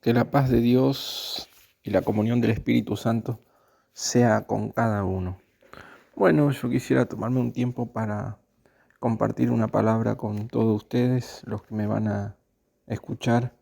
Que la paz de Dios y la comunión del Espíritu Santo sea con cada uno. Bueno, yo quisiera tomarme un tiempo para compartir una palabra con todos ustedes, los que me van a escuchar.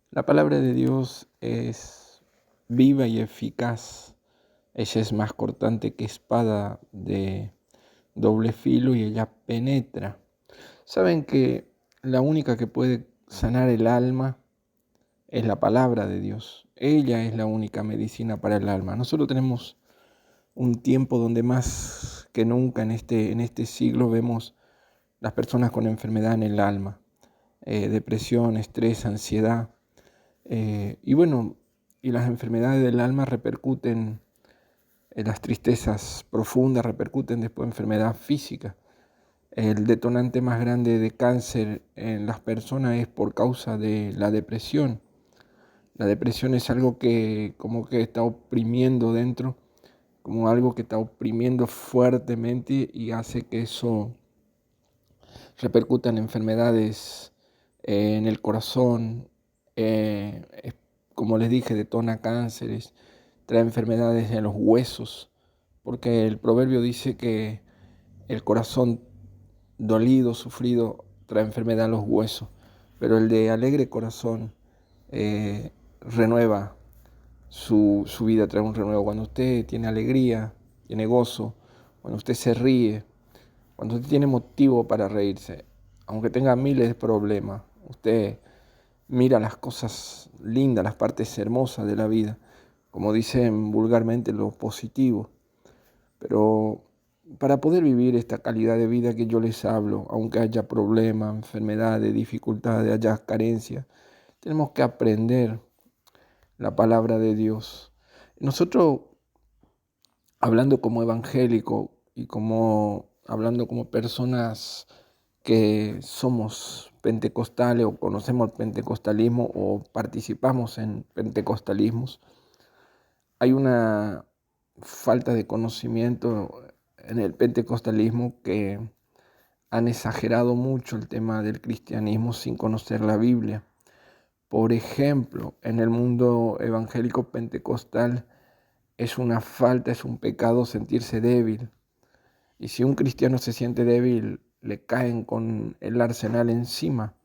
La palabra de Dios es viva y eficaz. Ella es más cortante que espada de doble filo y ella penetra. Saben que la única que puede sanar el alma es la palabra de Dios. Ella es la única medicina para el alma. Nosotros tenemos un tiempo donde más que nunca en este siglo vemos las personas con enfermedad en el alma, depresión, estrés, ansiedad. Y las enfermedades del alma repercuten en las tristezas profundas, repercuten después en enfermedad física. El detonante más grande de cáncer en las personas es por causa de la depresión. La depresión es algo que como que está oprimiendo dentro, como algo que está oprimiendo fuertemente y hace que eso repercuta en enfermedades en el corazón, como les dije, detona cánceres, trae enfermedades en los huesos, porque el proverbio dice que el corazón dolido, sufrido, trae enfermedad en los huesos, pero el de alegre corazón renueva su vida, trae un renuevo. Cuando usted tiene alegría, tiene gozo, cuando usted se ríe, cuando usted tiene motivo para reírse, aunque tenga miles de problemas, usted mira las cosas lindas, las partes hermosas de la vida, como dicen vulgarmente, lo positivo. Pero para poder vivir esta calidad de vida que yo les hablo, aunque haya problemas, enfermedades, dificultades, haya carencias, tenemos que aprender la palabra de Dios. Nosotros, hablando como evangélico y hablando como personas que somos pentecostales o conocemos el pentecostalismo o participamos en pentecostalismos, hay una falta de conocimiento en el pentecostalismo que han exagerado mucho el tema del cristianismo sin conocer la Biblia. Por ejemplo, en el mundo evangélico pentecostal es una falta, es un pecado sentirse débil. Y si un cristiano se siente débil, le caen con el arsenal encima.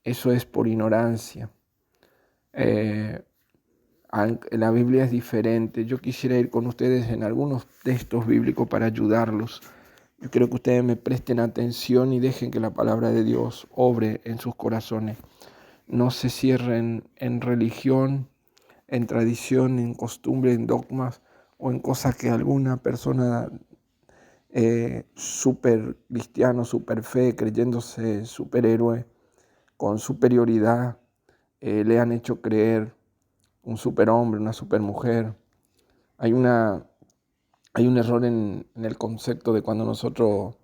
Eso es por ignorancia. La Biblia es diferente. Yo quisiera ir con ustedes en algunos textos bíblicos para ayudarlos. Yo quiero que ustedes me presten atención y dejen que la palabra de Dios obre en sus corazones. No se cierren en religión, en tradición, en costumbre, en dogmas o en cosas que alguna persona super cristiano, super fe, creyéndose superhéroe, con superioridad, le han hecho creer un superhombre, una supermujer. Hay un error en el concepto de cuando nosotros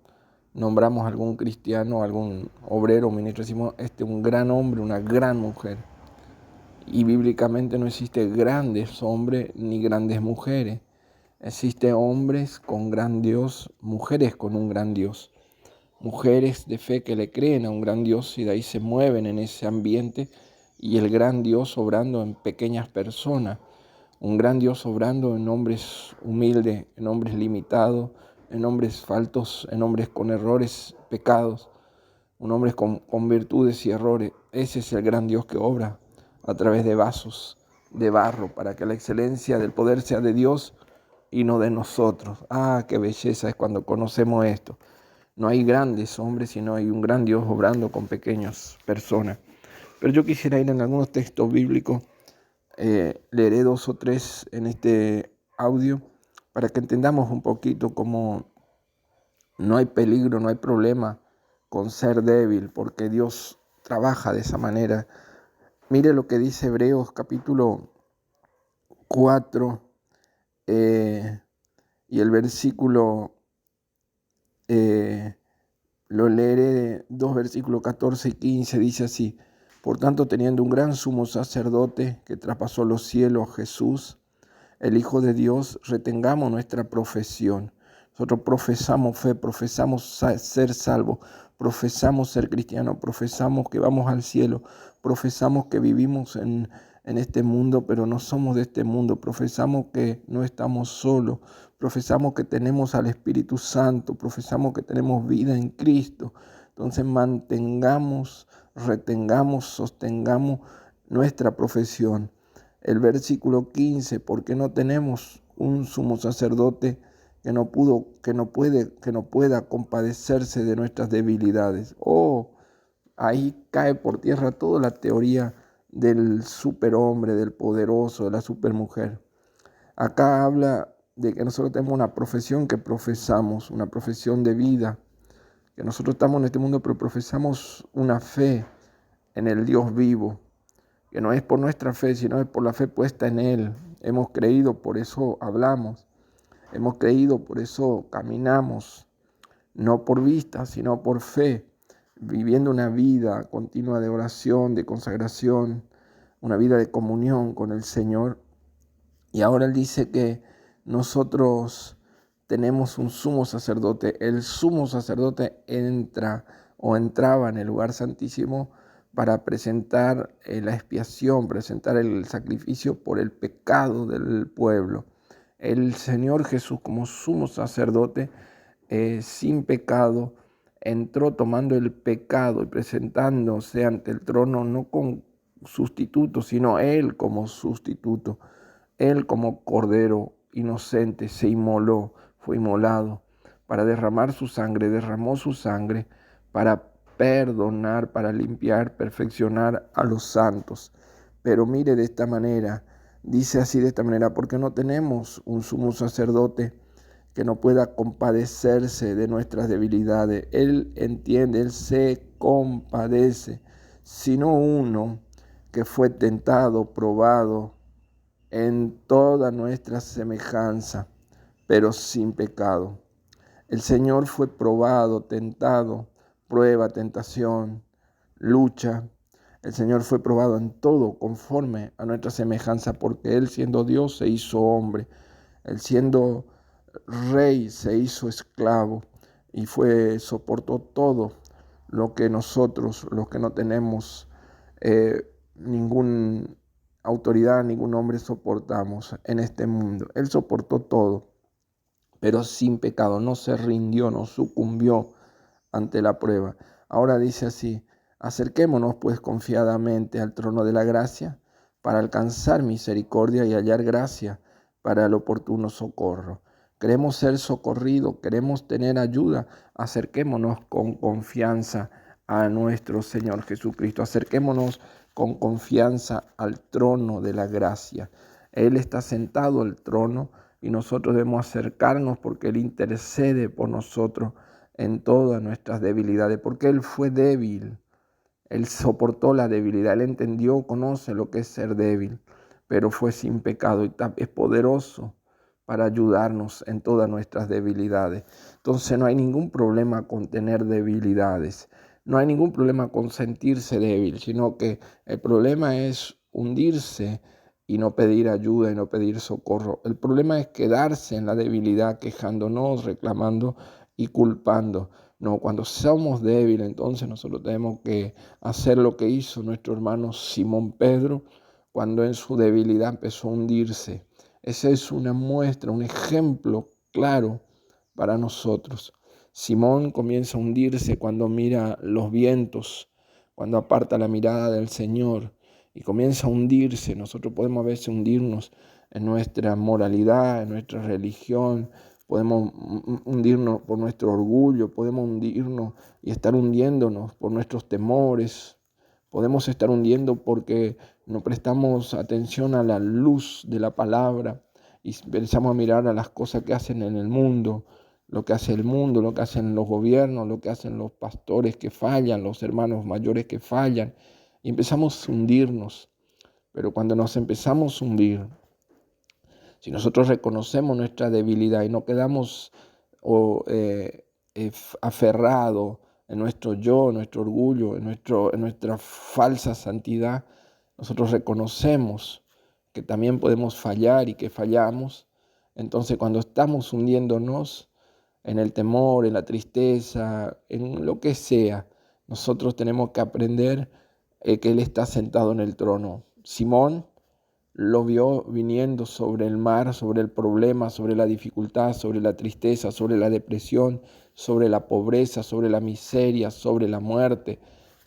nombramos a algún cristiano, algún obrero, ministro, decimos un gran hombre, una gran mujer. Y bíblicamente no existe grandes hombres ni grandes mujeres. Existe hombres con gran Dios, mujeres con un gran Dios. Mujeres de fe que le creen a un gran Dios y de ahí se mueven en ese ambiente y el gran Dios obrando en pequeñas personas. Un gran Dios obrando en hombres humildes, en hombres limitados, en hombres faltos, en hombres con errores, pecados, un hombre con virtudes y errores. Ese es el gran Dios que obra a través de vasos de barro para que la excelencia del poder sea de Dios y no de nosotros. Qué belleza es cuando conocemos esto. No hay grandes hombres, sino hay un gran Dios obrando con pequeñas personas. Pero yo quisiera ir en algunos textos bíblicos, leeré 2 o 3 en este audio para que entendamos un poquito cómo no hay peligro, no hay problema con ser débil, porque Dios trabaja de esa manera. Mire lo que dice Hebreos capítulo 4 y el versículo, lo leeré 2 versículos 14 y 15, dice así: por tanto, teniendo un gran sumo sacerdote que traspasó los cielos, Jesús, el Hijo de Dios, retengamos nuestra profesión. Nosotros profesamos fe, profesamos ser salvos, profesamos ser cristianos, profesamos que vamos al cielo, profesamos que vivimos en en este mundo, pero no somos de este mundo. Profesamos que no estamos solos, profesamos que tenemos al Espíritu Santo, profesamos que tenemos vida en Cristo. Entonces mantengamos, retengamos, sostengamos nuestra profesión. El versículo 15, porque no tenemos un sumo sacerdote que no pueda compadecerse de nuestras debilidades. Ahí cae por tierra toda la teoría del superhombre, del poderoso, de la supermujer. Acá habla de que nosotros tenemos una profesión que profesamos, una profesión de vida, que nosotros estamos en este mundo, pero profesamos una fe en el Dios vivo, que no es por nuestra fe, sino es por la fe puesta en Él. Hemos creído, por eso hablamos. Hemos creído, por eso caminamos, no por vista, sino por fe, viviendo una vida continua de oración, de consagración, una vida de comunión con el Señor. Y ahora Él dice que nosotros tenemos un sumo sacerdote. El sumo sacerdote entraba en el lugar santísimo para presentar la expiación, presentar el sacrificio por el pecado del pueblo. El Señor Jesús, como sumo sacerdote, sin pecado, entró tomando el pecado y presentándose ante el trono no con sustituto, sino Él como sustituto. Él como cordero inocente se inmoló, fue inmolado para derramar su sangre, derramó su sangre para perdonar, para limpiar, perfeccionar a los santos. Pero mire de esta manera, dice así de esta manera, porque no tenemos un sumo sacerdote que no pueda compadecerse de nuestras debilidades. Él entiende, Él se compadece, sino uno que fue tentado, probado en toda nuestra semejanza, pero sin pecado. El Señor fue probado, tentado, prueba, tentación, lucha. El Señor fue probado en todo conforme a nuestra semejanza, porque Él siendo Dios se hizo hombre. Él siendo rey se hizo esclavo y soportó todo lo que nosotros, los que no tenemos ninguna autoridad, ningún hombre soportamos en este mundo. Él soportó todo, pero sin pecado, no se rindió, no sucumbió ante la prueba. Ahora dice así: acerquémonos pues confiadamente al trono de la gracia para alcanzar misericordia y hallar gracia para el oportuno socorro. Queremos ser socorridos, queremos tener ayuda, acerquémonos con confianza a nuestro Señor Jesucristo, acerquémonos con confianza al trono de la gracia. Él está sentado al trono y nosotros debemos acercarnos porque Él intercede por nosotros en todas nuestras debilidades, porque Él fue débil, Él soportó la debilidad, Él entendió, conoce lo que es ser débil, pero fue sin pecado y es poderoso para ayudarnos en todas nuestras debilidades. Entonces no hay ningún problema con tener debilidades, no hay ningún problema con sentirse débil, sino que el problema es hundirse y no pedir ayuda y no pedir socorro. El problema es quedarse en la debilidad, quejándonos, reclamando y culpando. No, cuando somos débiles, entonces nosotros tenemos que hacer lo que hizo nuestro hermano Simón Pedro cuando en su debilidad empezó a hundirse. Esa es una muestra, un ejemplo claro para nosotros. Simón comienza a hundirse cuando mira los vientos, cuando aparta la mirada del Señor y comienza a hundirse. Nosotros podemos a veces hundirnos en nuestra moralidad, en nuestra religión, podemos hundirnos por nuestro orgullo, podemos hundirnos y estar hundiéndonos por nuestros temores, podemos estar hundiendo porque no prestamos atención a la luz de la palabra y empezamos a mirar a las cosas que hacen en el mundo, lo que hace el mundo, lo que hacen los gobiernos, lo que hacen los pastores que fallan, los hermanos mayores que fallan, y empezamos a hundirnos. Pero cuando nos empezamos a hundir, si nosotros reconocemos nuestra debilidad y no quedamos aferrados en nuestro yo, en nuestro orgullo, en nuestra falsa santidad, nosotros reconocemos que también podemos fallar y que fallamos. Entonces cuando estamos hundiéndonos en el temor, en la tristeza, en lo que sea, nosotros tenemos que aprender que Él está sentado en el trono. Simón lo vio viniendo sobre el mar, sobre el problema, sobre la dificultad, sobre la tristeza, sobre la depresión, sobre la pobreza, sobre la miseria, sobre la muerte.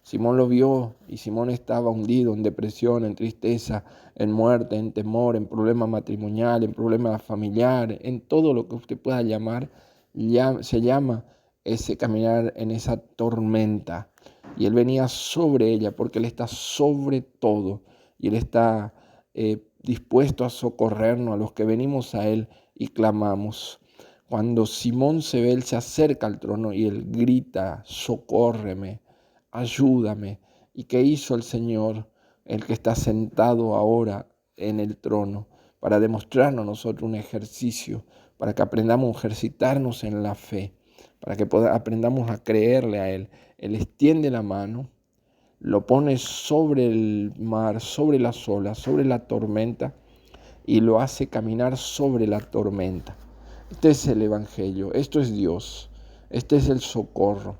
Simón lo vio y Simón estaba hundido en depresión, en tristeza, en muerte, en temor, en problema matrimonial, en problema familiar, en todo lo que usted pueda llamar, se llama ese caminar en esa tormenta. Y Él venía sobre ella porque Él está sobre todo y Él está dispuesto a socorrernos a los que venimos a Él y clamamos. Cuando Simón se ve, Él se acerca al trono y Él grita, socórreme, ayúdame. ¿Y qué hizo el Señor, el que está sentado ahora en el trono, para demostrarnos a nosotros un ejercicio, para que aprendamos a ejercitarnos en la fe, para que aprendamos a creerle a Él? Él extiende la mano, lo pone sobre el mar, sobre las olas, sobre la tormenta y lo hace caminar sobre la tormenta. Este es el Evangelio, esto es Dios, este es el socorro.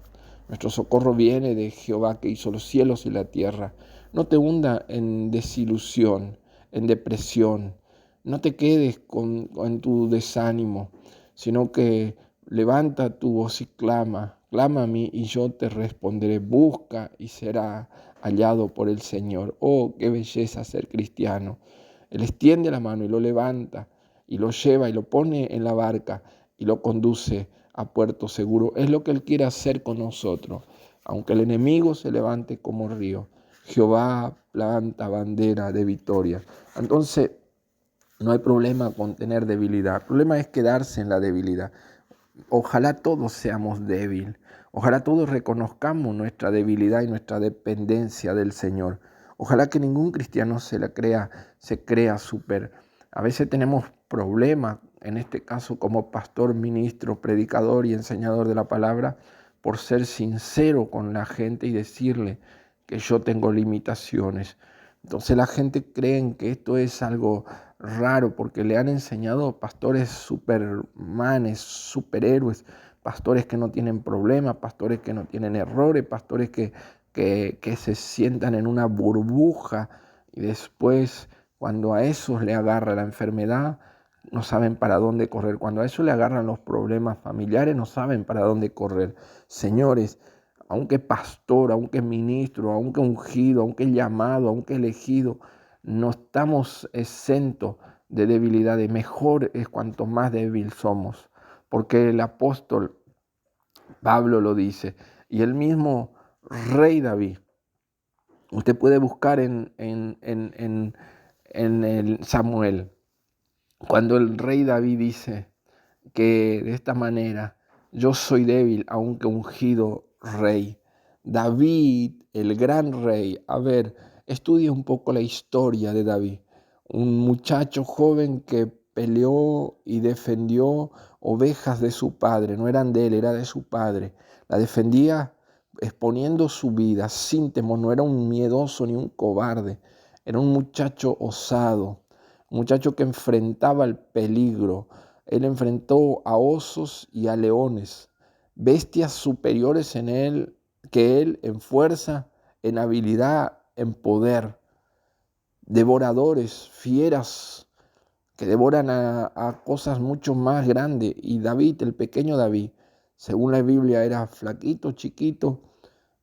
Nuestro socorro viene de Jehová que hizo los cielos y la tierra. No te hunda en desilusión, en depresión. No te quedes con tu desánimo, sino que levanta tu voz y clama. Clama a mí y yo te responderé. Busca y será hallado por el Señor. Oh, qué belleza ser cristiano. Él extiende la mano y lo levanta y lo lleva y lo pone en la barca y lo conduce a puerto seguro. Es lo que Él quiere hacer con nosotros. Aunque el enemigo se levante como río, Jehová planta bandera de victoria. Entonces, no hay problema con tener debilidad. El problema es quedarse en la debilidad. Ojalá todos seamos débiles. Ojalá todos reconozcamos nuestra debilidad y nuestra dependencia del Señor. Ojalá que ningún cristiano se crea súper. A veces tenemos problemas, en este caso como pastor, ministro, predicador y enseñador de la palabra, por ser sincero con la gente y decirle que yo tengo limitaciones. Entonces la gente cree que esto es algo raro porque le han enseñado pastores supermanes, superhéroes, pastores que no tienen problemas, pastores que no tienen errores, pastores que se sientan en una burbuja y después cuando a esos le agarra la enfermedad no saben para dónde correr, cuando a eso le agarran los problemas familiares no saben para dónde correr. Señores, aunque pastor, aunque ministro, aunque ungido, aunque llamado, aunque elegido, no estamos exentos de debilidades. Mejor es cuanto más débil somos, porque el apóstol Pablo lo dice, y el mismo rey David. Usted puede buscar en el Samuel, cuando el rey David dice que de esta manera, yo soy débil, aunque ungido rey. David, el gran rey, a ver, estudia un poco la historia de David. Un muchacho joven que peleó y defendió ovejas de su padre, no eran de él, era de su padre. La defendía exponiendo su vida sin temor, no era un miedoso ni un cobarde, era un muchacho osado, un muchacho que enfrentaba el peligro. Él enfrentó a osos y a leones, bestias superiores que él en fuerza, en habilidad, en poder, devoradores, fieras que devoran a cosas mucho más grandes. Y David, el pequeño David, según la Biblia, era flaquito, chiquito,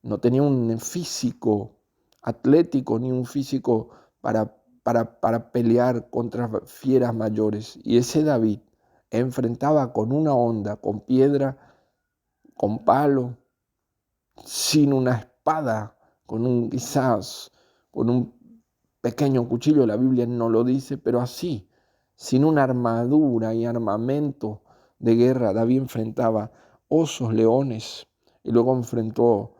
no tenía un físico atlético ni un físico para pelear contra fieras mayores. Y ese David enfrentaba con una honda, con piedra, con palo, sin una espada, quizás con un pequeño cuchillo, la Biblia no lo dice, pero así, sin una armadura y armamento de guerra, David enfrentaba osos, leones, y luego enfrentó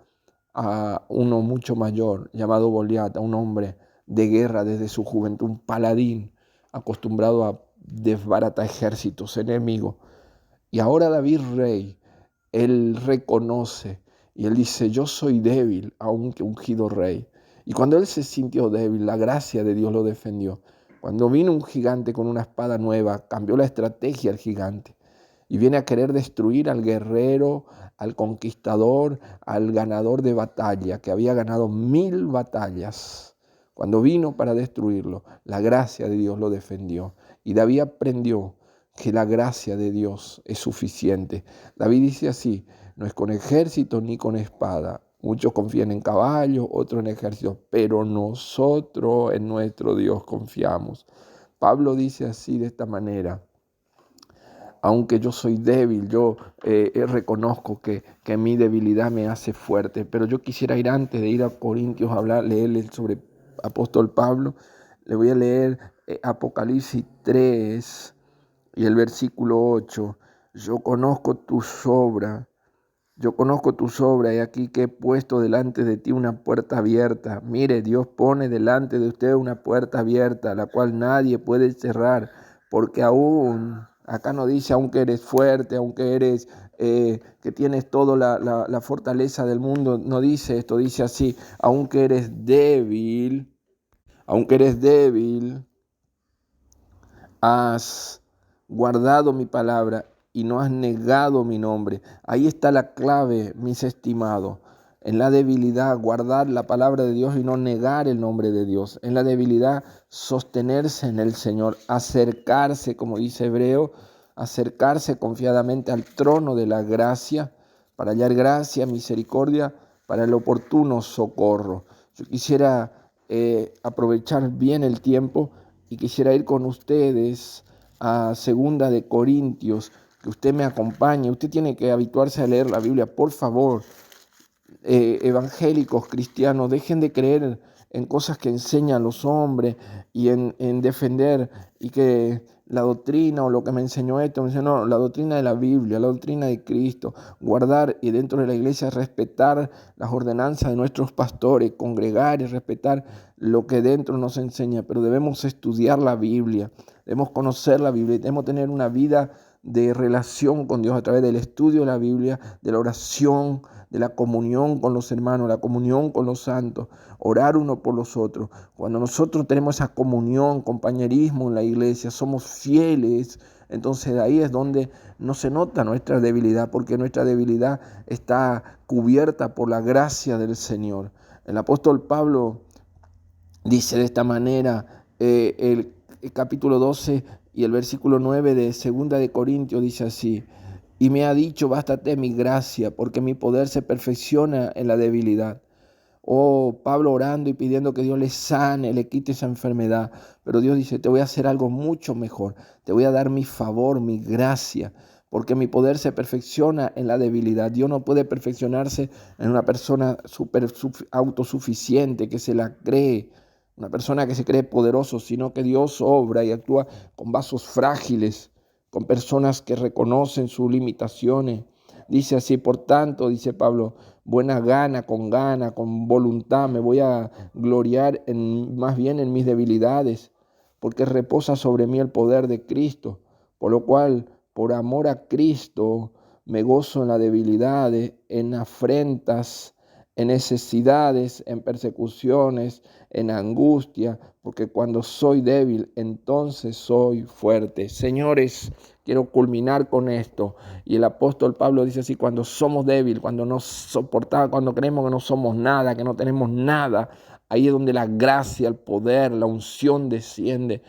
a uno mucho mayor, llamado Goliat, a un hombre de guerra desde su juventud, un paladín acostumbrado a desbaratar ejércitos enemigos. Y ahora David, rey, él reconoce y él dice, yo soy débil, aunque ungido rey. Y cuando él se sintió débil, la gracia de Dios lo defendió. Cuando vino un gigante con una espada nueva, cambió la estrategia al gigante y viene a querer destruir al guerrero, al conquistador, al ganador de batalla, que había ganado 1000 batallas Cuando vino para destruirlo, la gracia de Dios lo defendió. Y David aprendió que la gracia de Dios es suficiente. David dice así: no es con ejército ni con espada. Muchos confían en caballos, otros en ejércitos, pero nosotros en nuestro Dios confiamos. Pablo dice así, de esta manera: aunque yo soy débil, yo reconozco que mi debilidad me hace fuerte. Pero yo quisiera ir, antes de ir a Corintios a hablar, leerle sobre apóstol Pablo. Le voy a leer Apocalipsis 3 y el versículo 8. Yo conozco tus obras. Yo conozco tus obras, y aquí que he puesto delante de ti una puerta abierta. Mire, Dios pone delante de usted una puerta abierta, la cual nadie puede cerrar, porque aún, acá no dice aunque eres fuerte, aunque eres que tienes toda la fortaleza del mundo, no dice esto, dice así: aunque eres débil, has guardado mi palabra y no has negado mi nombre. Ahí está la clave, mis estimados. En la debilidad, guardar la palabra de Dios y no negar el nombre de Dios. En la debilidad, sostenerse en el Señor, acercarse, como dice Hebreo, acercarse confiadamente al trono de la gracia para hallar gracia, misericordia, para el oportuno socorro. Yo quisiera aprovechar bien el tiempo y quisiera ir con ustedes a Segunda de Corintios, que usted me acompañe. Usted tiene que habituarse a leer la Biblia, por favor. Evangélicos, cristianos, dejen de creer en cosas que enseñan los hombres y en defender y que la doctrina o lo que me enseñó esto, no, la doctrina de la Biblia, la doctrina de Cristo, guardar y dentro de la iglesia respetar las ordenanzas de nuestros pastores, congregar y respetar lo que dentro nos enseña, pero debemos estudiar la Biblia, debemos conocer la Biblia, debemos tener una vida de relación con Dios a través del estudio de la Biblia, de la oración, de la comunión con los hermanos, la comunión con los santos, orar uno por los otros. Cuando nosotros tenemos esa comunión, compañerismo en la iglesia, somos fieles, entonces ahí es donde no se nota nuestra debilidad, porque nuestra debilidad está cubierta por la gracia del Señor. El apóstol Pablo dice de esta manera, el capítulo 12 y el versículo 9 de Segunda de Corintios dice así: y me ha dicho, bástate mi gracia, porque mi poder se perfecciona en la debilidad. Oh, Pablo orando y pidiendo que Dios le sane, le quite esa enfermedad. Pero Dios dice: te voy a hacer algo mucho mejor. Te voy a dar mi favor, mi gracia, porque mi poder se perfecciona en la debilidad. Dios no puede perfeccionarse en una persona autosuficiente, que se la cree, una persona que se cree poderoso, sino que Dios obra y actúa con vasos frágiles, con personas que reconocen sus limitaciones. Dice así: por tanto, dice Pablo, buena gana, con voluntad, me voy a gloriar más bien en mis debilidades, porque reposa sobre mí el poder de Cristo, por lo cual, por amor a Cristo, me gozo en las debilidades, en afrentas, en necesidades, en persecuciones, en angustia, porque cuando soy débil, entonces soy fuerte. Señores, quiero culminar con esto. Y el apóstol Pablo dice así: cuando somos débiles, cuando no soportamos, cuando creemos que no somos nada, que no tenemos nada, ahí es donde la gracia, el poder, la unción desciende.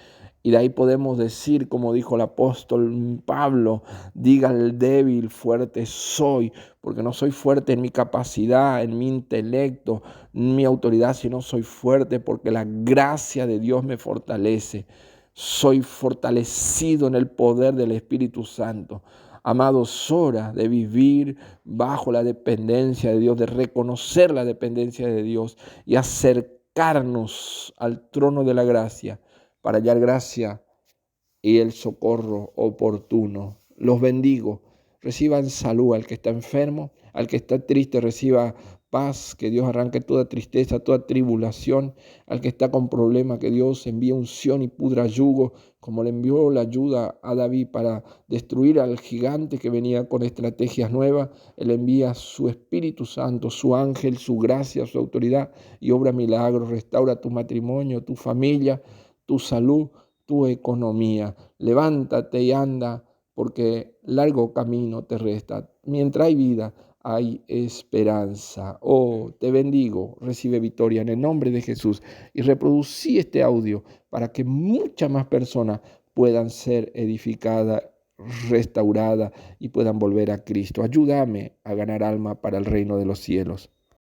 Y de ahí podemos decir, como dijo el apóstol Pablo: diga al débil, fuerte soy, porque no soy fuerte en mi capacidad, en mi intelecto, en mi autoridad, sino soy fuerte porque la gracia de Dios me fortalece. Soy fortalecido en el poder del Espíritu Santo. Amados, hora de vivir bajo la dependencia de Dios, de reconocer la dependencia de Dios y acercarnos al trono de la gracia para hallar gracia y el socorro oportuno. Los bendigo. Reciban salud al que está enfermo, al que está triste, reciba paz, que Dios arranque toda tristeza, toda tribulación. Al que está con problemas, que Dios envíe unción y pudra yugo, como le envió la ayuda a David para destruir al gigante que venía con estrategias nuevas. Él envía su Espíritu Santo, su ángel, su gracia, su autoridad, y obra milagros. Restaura tu matrimonio, tu familia, tu salud, tu economía. Levántate y anda, porque largo camino te resta. Mientras hay vida, hay esperanza. Oh, te bendigo, recibe victoria en el nombre de Jesús y reproducí este audio para que muchas más personas puedan ser edificadas, restauradas y puedan volver a Cristo. Ayúdame a ganar alma para el reino de los cielos.